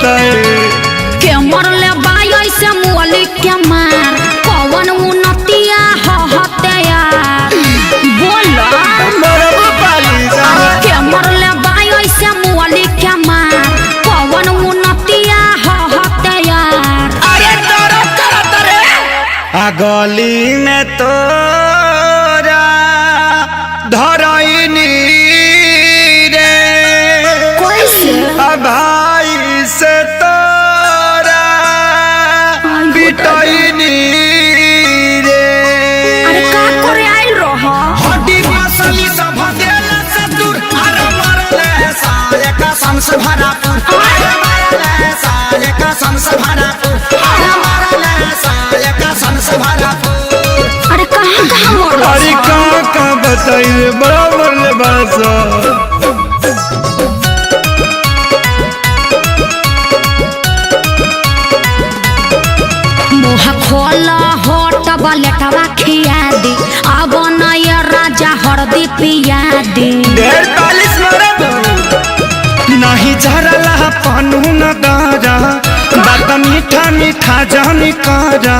बताए के मरले बाई ऐसे मुअली के मार कौन उन्नतिया हते यार बोलो मरबो पाली जा के मरले बाई ऐसे मुअली के मार कौन उन्नतिया हते यार अरे तोरा करत रे आ गली में तोरा धरैनी रे कैसे भाई से तोरा पिटैनी रे अरे का करे आइल रह हड्डी मसली सब देला से दूर अरे मरले साले का संस भरापुर अरे मरले साले का संस भरापुर अरे मरले साले का संस भरापुर अरे कहाँ मरल अरे कहाँ बताइए बड़ा मरले बासा मुँह खोला होट बलेटवा खिया दी अब नया राजा हरदी पिया दी 45 मरब नहीं झरला पानू न दारा बात मीठा मीठा जानी कारा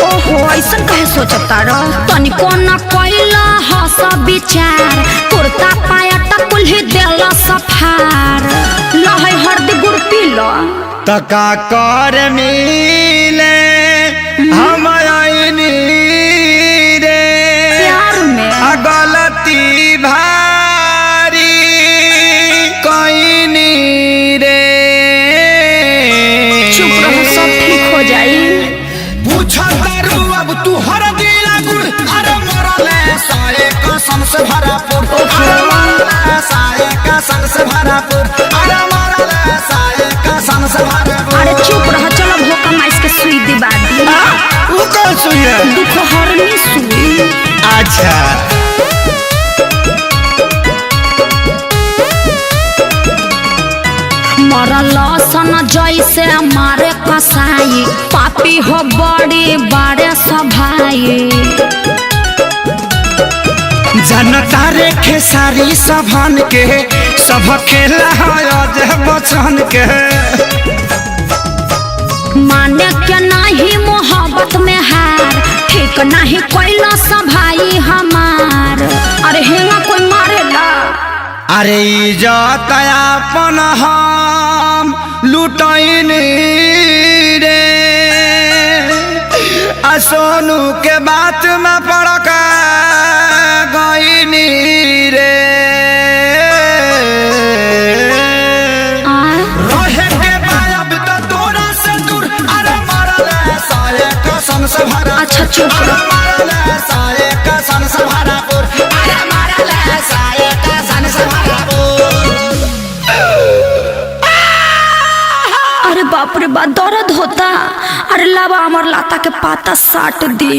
ओहो ऐसा कहे सोचता रह तनिको न कोइला हस विचार कुर्ता पाया टकुल्ही देला सफार लहै हरदी गुड़ पीला तका कर मिले हम आईनी रे प्यार में आ गलती भारी कईनी रे चुप रहो सब ठीक हो जाई पूछा दारू अब तू हर दिला गुड़ अरे मरले साले कसम से भरापुर अरे मरले साले कसम से भरापुर अरे मरले साले कसम से भरापुर अरे चुप रहो चलो भोका माइस के सुई दिबा दी वो कौन सुई है दुख हरनी सुई अच्छा मरल सन जैसे मारे कसाई पापी हो बड़ी बारे सभाई जनता रे खेसारी सभन के सब खेला है बचन के माने के नहीं मोहब्बत में हार ठीक नहीं कोइला सभाई हमार अरे हेंगा कोई मारेला अरे इज्जत अपन हम लुटैनी रे आ सोनू के बात में पड़क गईनी रे रहे के बायब तो तोरा से दूर अरे मरले साले कसम से भरा अच्छा चुप रहो मरले साले कसम से भरापुर अरे मरले साले कसम से भरापुर अरे बाप रे बाप दर्द होता अरे लावा अमर लाता के पाता साट दी